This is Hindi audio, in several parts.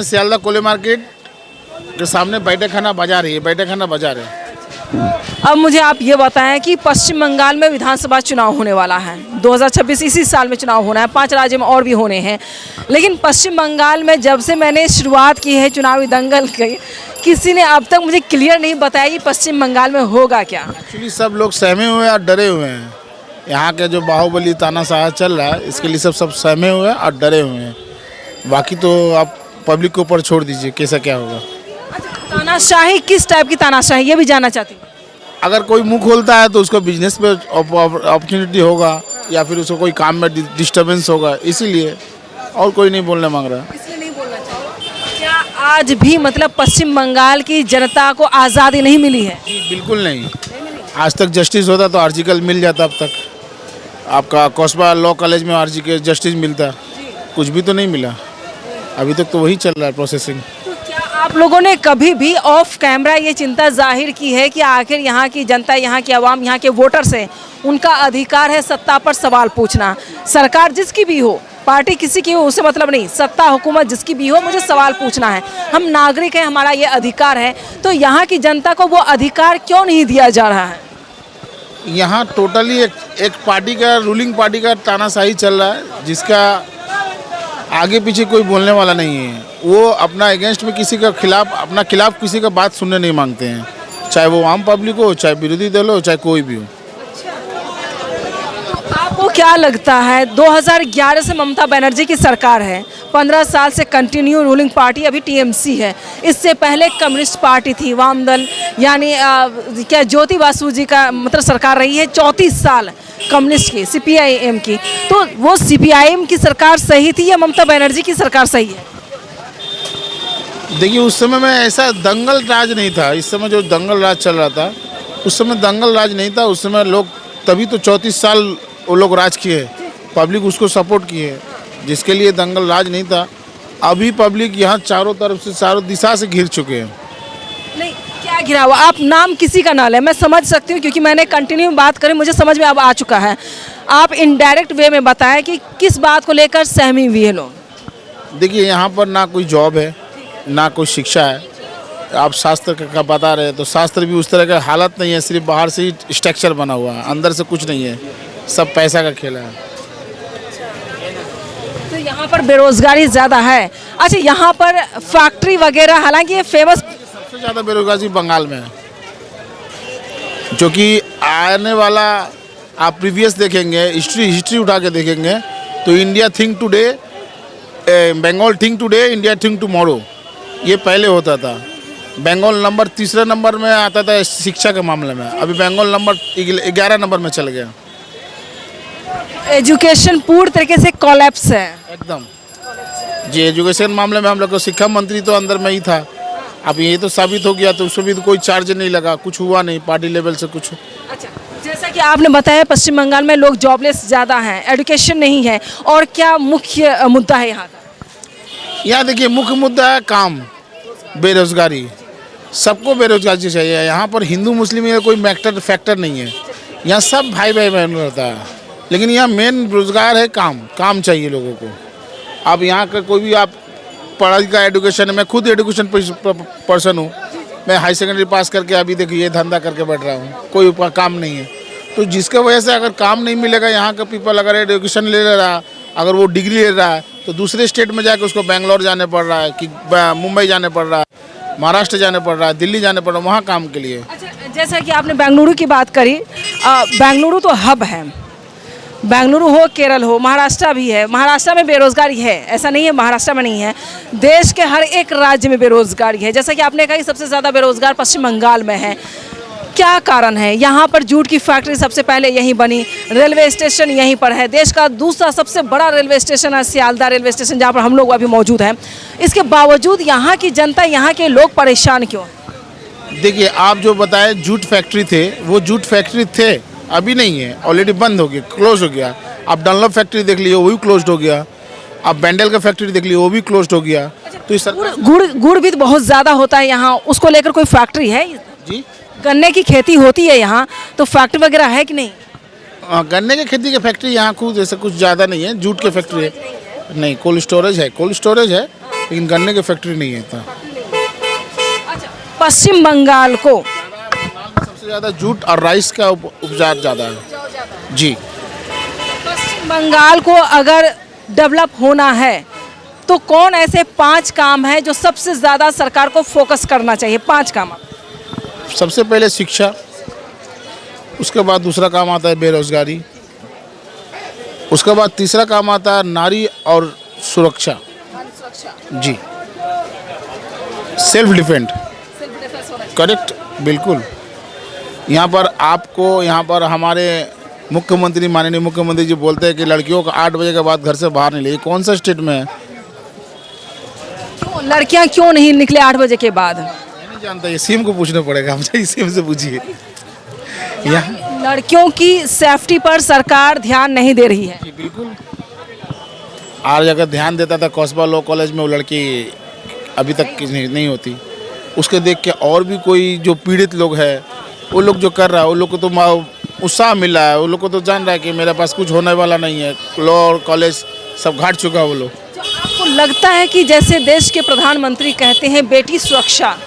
सियालदा कोले मार्केट के सामने बैठक खाना बाजार है। ये बैठक खाना बाजार है। अब मुझे आप ये बताएं कि पश्चिम बंगाल में विधानसभा चुनाव होने वाला है। 2026 इसी साल में चुनाव होना है, 5 राज्यों में और भी होने हैं। लेकिन पश्चिम बंगाल में जब से मैंने शुरुआत की है चुनावी दंगल की, किसी ने अब तक मुझे क्लियर नहीं बताया कि पश्चिम बंगाल में होगा क्या। एक्चुअली सब लोग सहमे हुए हैं और डरे हुए हैं। यहाँ के जो बाहुबली तानाशाह चल रहा है, इसके लिए सब सहमे हुए हैं और डरे हुए हैं। बाकी तो आप पब्लिक के ऊपर छोड़ दीजिए कैसा क्या होगा। तानाशाही किस टाइप की तानाशाही, ये भी जानना चाहती हूँ। अगर कोई मुंह खोलता है तो उसको बिजनेस पे अपॉर्चुनिटी होगा या फिर उसको कोई काम में डिस्टर्बेंस होगा, इसीलिए और कोई नहीं बोलने मांग रहा। इसलिए नहीं बोलना चाहिए। क्या आज भी मतलब पश्चिम बंगाल की जनता को आज़ादी नहीं मिली है? जी बिल्कुल नहीं। आज तक जस्टिस होता तो आर्टिकल मिल जाता। अब तक आपका कस्बा लॉ कॉलेज में आर्टिकल जस्टिस मिलता, कुछ भी तो नहीं मिला। अभी तक तो वही चल रहा है प्रोसेसिंग। तो क्या आप लोगों ने कभी भी ऑफ कैमरा ये चिंता जाहिर की है कि आखिर यहाँ की जनता, यहाँ की आवाम, यहाँ के वोटर्स हैं, उनका अधिकार है सत्ता पर सवाल पूछना। सरकार जिसकी भी हो, पार्टी किसी की हो, उससे मतलब नहीं, सत्ता हुकूमत जिसकी भी हो, मुझे सवाल पूछना है। हम नागरिक हैं, हमारा ये अधिकार है। तो यहाँ की जनता को वो अधिकार क्यों नहीं दिया जा रहा है? यहाँ टोटली एक पार्टी का, रूलिंग पार्टी का तानाशाही चल रहा है, जिसका आगे पीछे कोई बोलने वाला नहीं है। वो अपना अगेंस्ट में किसी का खिलाफ, अपना खिलाफ किसी का बात सुनने नहीं मांगते हैं, चाहे वो आम पब्लिक हो, चाहे विरोधी दल हो, चाहे कोई भी हो। आपको क्या लगता है 2011 से ममता बनर्जी की सरकार है, 15 साल से कंटिन्यू रूलिंग पार्टी अभी टीएमसी है। इससे पहले कम्युनिस्ट पार्टी थी, वाम दल, यानी क्या ज्योति बासु जी का मतलब सरकार रही है 34 साल कम्युनिस्ट की, सीपीआईएम की। तो वो सीपीआईएम की सरकार सही थी या ममता बनर्जी की सरकार सही है? देखिए, उस समय में ऐसा दंगल राज नहीं था। इस समय जो दंगल राज चल रहा था, उस समय दंगल राज नहीं था। उस समय लोग, तभी तो 34 साल वो लोग राज किए, पब्लिक उसको सपोर्ट किए, जिसके लिए दंगल राज नहीं था। अभी पब्लिक यहाँ चारों तरफ से, चारों दिशा से घिर चुके हैं। नहीं, क्या घिरा हुआ? आप नाम किसी का ना लें, मैं समझ सकती हूँ, क्योंकि मैंने कंटिन्यू बात करी, मुझे समझ में अब आ चुका है। आप इनडायरेक्ट वे में बताएं कि किस बात को लेकर सहमी हुई है लोग। देखिए, यहाँ पर ना कोई जॉब है, ना कोई शिक्षा है। आप शास्त्र का बता रहे हैं तो शास्त्र भी उस तरह का हालत नहीं है। सिर्फ बाहर से ही स्ट्रक्चर बना हुआ है, अंदर से कुछ नहीं है। सब पैसा का खेल है। तो यहाँ पर बेरोजगारी ज़्यादा है। अच्छा, यहाँ पर फैक्ट्री वगैरह, हालांकि ये फेमस, सबसे ज़्यादा बेरोजगारी बंगाल में है, जो कि आने वाला आप प्रीवियस देखेंगे, हिस्ट्री उठा के देखेंगे तो India think today, Bengal think today, India think tomorrow, ये पहले होता था। बंगाल नंबर तीसरे नंबर में आता था शिक्षा के मामले में, अभी बंगाल नंबर 11 नंबर में चल गया। एजुकेशन पूरी तरीके से कोलैप्स है एकदम जी। एजुकेशन मामले में हम लोग को शिक्षा मंत्री तो अंदर में ही था। अब ये तो साबित हो गया, तो उसमें भी तो कोई चार्ज नहीं लगा, कुछ हुआ नहीं पार्टी लेवल से कुछ। अच्छा, जैसा कि आपने बताया पश्चिम बंगाल में लोग जॉबलेस ज़्यादा हैं, एजुकेशन नहीं है, और क्या मुख्य मुद्दा है यहाँ का? यहाँ देखिए, मुख्य मुद्दा है काम, बेरोजगारी। सबको बेरोजगारी चाहिए। यहाँ पर हिंदू मुस्लिम में कोई फैक्टर नहीं है। यहाँ सब भाई बहन रहता है। लेकिन यहाँ मेन रोजगार है, काम चाहिए लोगों को। अब यहाँ का कोई भी आप पढ़ाई का एजुकेशन, मैं खुद एजुकेशन पर्सन हूँ। मैं हाई सेकेंडरी पास करके अभी देखिए ये धंधा करके बैठ रहा हूँ, कोई काम नहीं है। तो जिसके वजह से अगर काम नहीं मिलेगा, यहाँ का पीपल अगर एजुकेशन ले रहा है, अगर वो डिग्री ले रहा है, तो दूसरे स्टेट में जाकर उसको बेंगलोर जाने पड़ रहा है, कि मुंबई जाने पड़ रहा है, महाराष्ट्र जाने पड़ रहा है, दिल्ली जाने पड़ रहा है, वहाँ काम के लिए। अच्छा, जैसा कि आपने बेंगलुरु की बात करी, बेंगलुरु तो हब है। बेंगलुरु हो, केरल हो, महाराष्ट्र भी है। महाराष्ट्र में बेरोजगारी है, ऐसा नहीं है महाराष्ट्र में नहीं है। देश के हर एक राज्य में बेरोजगारी है। जैसा कि आपने कहा कि सबसे ज़्यादा बेरोजगार पश्चिम बंगाल में है। क्या कारण है? यहाँ पर जूट की फैक्ट्री सबसे पहले यहीं बनी, रेलवे स्टेशन यहीं पर है। देश का दूसरा सबसे बड़ा रेलवे स्टेशन है सियालदा रेलवे स्टेशन, जहाँ पर हम लोग अभी मौजूद हैं। इसके बावजूद यहाँ की जनता, यहाँ के लोग परेशान क्यों? देखिए, आप जो बताए जूट फैक्ट्री थे, वो जूट फैक्ट्री थे, अभी नहीं है, ऑलरेडी बंद हो गया, क्लोज हो गया। आप डनलॉप फैक्ट्री देख लीजिए, वो भी क्लोज हो गया। आप बैंडल का फैक्ट्री देख लीजिए, वो भी क्लोज हो गया। तो इस गुड़ भी तो बहुत ज़्यादा होता है यहाँ, उसको लेकर कोई फैक्ट्री है जी? गन्ने की खेती होती है यहाँ, तो फैक्ट्री वगैरह है कि नहीं? गन्ने की खेती की फैक्ट्री यहाँ खुद ऐसा कुछ ज़्यादा नहीं है। जूट की फैक्ट्री है नहीं, कोल्ड स्टोरेज है, लेकिन गन्ने की फैक्ट्री नहीं है इतना। अच्छा, पश्चिम बंगाल को बंगाल में सबसे ज़्यादा जूट और राइस का उपजार ज़्यादा है जी। पश्चिम बंगाल को अगर डेवलप होना है तो कौन ऐसे 5 काम हैं जो सबसे ज़्यादा सरकार को फोकस करना चाहिए? 5 काम। सबसे पहले शिक्षा, उसके बाद दूसरा काम आता है बेरोजगारी, उसके बाद तीसरा काम आता है नारी और सुरक्षा जी, सेल्फ डिफेंड, करेक्ट, बिल्कुल। यहाँ पर आपको, यहाँ पर हमारे मुख्यमंत्री, माननीय मुख्यमंत्री जी बोलते हैं कि लड़कियों को 8 बजे के बाद घर से बाहर नहीं ले। कौन सा स्टेट में है? क्यों लड़कियां क्यों नहीं निकले 8 बजे के बाद? मैं नहीं जानता, ये सीएम को पूछना पड़ेगा मुझे, सीएम से पूछिए। यहाँ लड़कियों की सेफ्टी पर सरकार ध्यान नहीं दे रही है। जी बिल्कुल, आज अगर ध्यान देता था कौसबा लॉ कॉलेज में वो लड़की अभी तक नहीं होती। उसके देख के और भी कोई जो पीड़ित लोग हैं वो लोग जो कर रहा है, वो लोग को तो उत्साह मिल रहा है, वो लोग को तो जान रहा है कि मेरे पास कुछ होने वाला नहीं है। लॉ और कॉलेज सब घाट चुका है वो लोग। तो आपको लगता है कि जैसे देश के प्रधानमंत्री कहते हैं बेटी सुरक्षा,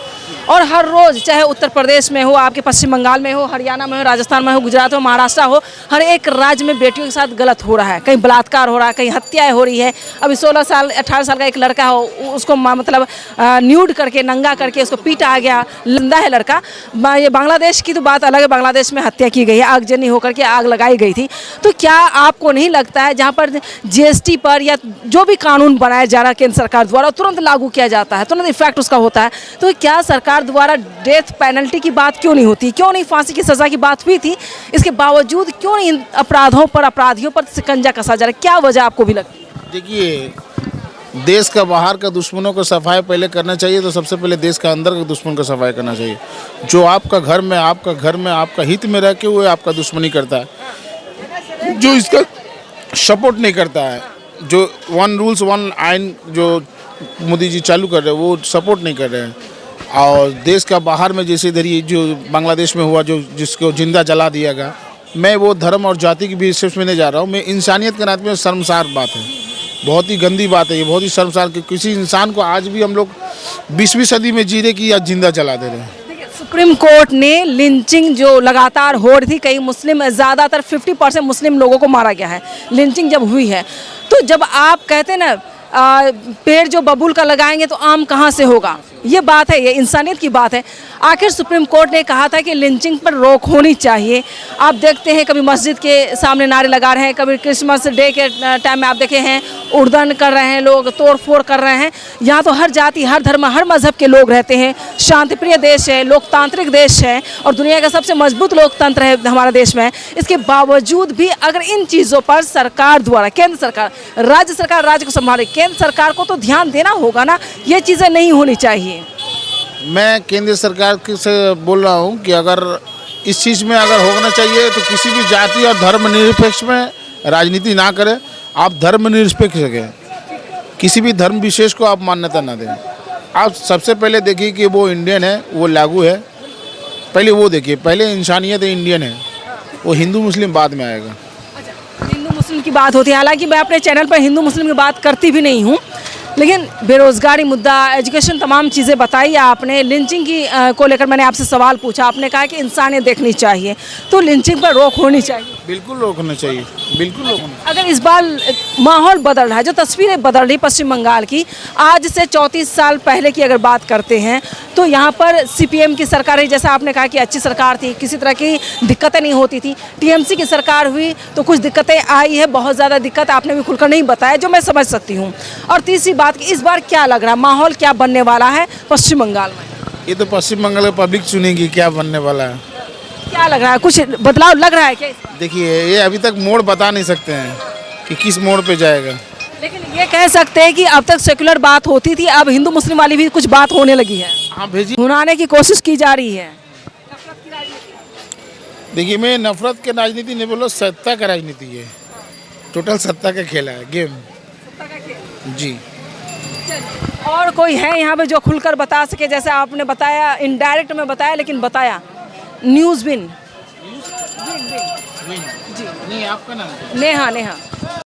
और हर रोज़ चाहे उत्तर प्रदेश में हो, आपके पश्चिम बंगाल में हो, हरियाणा में हो, राजस्थान में हो, गुजरात हो, महाराष्ट्र हो, हर एक राज्य में बेटियों के साथ गलत हो रहा है। कहीं बलात्कार हो रहा है, कहीं हत्याएं हो रही है। अभी 16 साल 18 साल का एक लड़का हो, उसको मतलब न्यूड करके, नंगा करके उसको पीटा गया, लंदा है लड़का। ये बांग्लादेश की तो बात अलग है, बांग्लादेश में हत्या की गई है, आगजनी होकर के आग लगाई गई थी। तो क्या आपको नहीं लगता है जहाँ पर GST पर या जो भी कानून बनाया जा रहा है केंद्र सरकार द्वारा तुरंत लागू किया जाता है, तुरंत इफेक्ट उसका होता है, तो क्या सरकार द्वारा डेथ पेनल्टी की बात क्यों नहीं होती? क्यों नहीं फांसी की सजा की बात हुई थी, इसके बावजूद क्यों नहीं इन अपराधियों पर शिकंजा कसा जा रहा है? क्या वजह आपको भी लगती है? देखिए, देश का बाहर का दुश्मनों को सफाई पहले करना चाहिए, तो सबसे पहले देश का अंदर के दुश्मन को सफाई करना चाहिए। जो आपका घर में आपका हित में रह के वो आपका दुश्मनी करता है, जो इसका सपोर्ट नहीं करता है, जो 1 रूल्स 1 आइन जो मोदी जी चालू कर रहे हैं वो सपोर्ट नहीं कर रहे हैं। और देश का बाहर में जैसे इधर ये जो बांग्लादेश में हुआ, जो जिसको जिंदा जला दिया गया, मैं वो धर्म और जाति की भी सिर्फ में नहीं जा रहा हूँ, मैं इंसानियत के नाते में शर्मसार बात है, बहुत ही गंदी बात है ये, बहुत ही शर्मसार कि किसी इंसान को आज भी हम लोग 20वीं सदी में जी रहे कि या जिंदा जला दे रहे हैं। सुप्रीम कोर्ट ने लिंचिंग जो लगातार हो रही थी, कई मुस्लिम, ज़्यादातर 50% मुस्लिम लोगों को मारा गया है, लिंचिंग जब हुई है, तो जब आप कहते हैं ना पेड़ जो बबूल का लगाएंगे तो आम कहाँ से होगा, ये बात है, ये इंसानियत की बात है। आखिर सुप्रीम कोर्ट ने कहा था कि लिंचिंग पर रोक होनी चाहिए। आप देखते हैं कभी मस्जिद के सामने नारे लगा रहे हैं, कभी क्रिसमस डे के टाइम में आप देखे हैं उड़दन कर रहे हैं, लोग तोड़ फोड़ कर रहे हैं। यहाँ तो हर जाति, हर धर्म, हर मजहब के लोग रहते हैं, शांतिप्रिय देश है, लोकतांत्रिक देश है और दुनिया का सबसे मजबूत लोकतंत्र है हमारा देश में। इसके बावजूद भी अगर इन चीज़ों पर सरकार द्वारा, केंद्र सरकार, राज्य सरकार राज्य को संभाले, केंद्र सरकार को तो ध्यान देना होगा ना, ये चीज़ें नहीं होनी चाहिए। मैं केंद्र सरकार से बोल रहा हूँ कि अगर इस चीज़ में अगर होना चाहिए तो किसी भी जाति और धर्म निरपेक्ष में राजनीति ना करें, आप धर्म निरपेक्ष हैं, किसी भी धर्म विशेष को आप मान्यता ना दें। आप सबसे पहले देखिए कि वो इंडियन है, वो लागू है, पहले वो देखिए, पहले इंसानियत है, इंडियन है, वो हिंदू मुस्लिम बाद में आएगा। हिंदू मुस्लिम की बात होती है, हालांकि मैं अपने चैनल पर हिंदू मुस्लिम की बात करती भी नहीं हूँ, लेकिन बेरोज़गारी मुद्दा, एजुकेशन, तमाम चीज़ें बताई आपने। लिंचिंग की को लेकर मैंने आपसे सवाल पूछा, आपने कहा कि इंसानियत देखनी चाहिए, तो लिंचिंग पर रोक होनी चाहिए। बिल्कुल रोकना चाहिए, बिल्कुल रोकना। अगर इस बार माहौल बदल रहा है, जो तस्वीरें बदल रही पश्चिम बंगाल की, आज से 34 साल पहले की अगर बात करते हैं तो यहाँ पर CPM की सरकार है, जैसा आपने कहा कि अच्छी सरकार थी, किसी तरह की दिक्कतें नहीं होती थी। TMC की सरकार हुई तो कुछ दिक्कतें आई है, बहुत ज़्यादा दिक्कत आपने भी खुलकर नहीं बताया, जो मैं समझ सकती हूँ। और तीसरी बात कि इस बार क्या लग रहा है, माहौल क्या बनने वाला है पश्चिम बंगाल में? ये तो पश्चिम बंगाल की पब्लिक चुनेगी क्या बनने वाला है। क्या लग रहा है, कुछ बदलाव लग रहा है क्या? देखिए, ये अभी तक मोड़ बता नहीं सकते हैं कि किस मोड़ पे जाएगा, लेकिन ये कह सकते हैं कि अब तक सेकुलर बात होती थी, अब हिंदू मुस्लिम वाली भी कुछ बात होने लगी है। हाँ भेजी, भुनाने की कोशिश की जा रही है। देखिए, मैं नफरत के राजनीति नहीं बोलो, सत्ता का राजनीति है, टोटल सत्ता का खेला है, गेम जी। और कोई है यहाँ पे जो खुलकर बता सके, जैसे आपने बताया, इनडायरेक्ट में बताया लेकिन बताया, न्यूज़ विन जी, नहीं, आपका नाम? नेहा।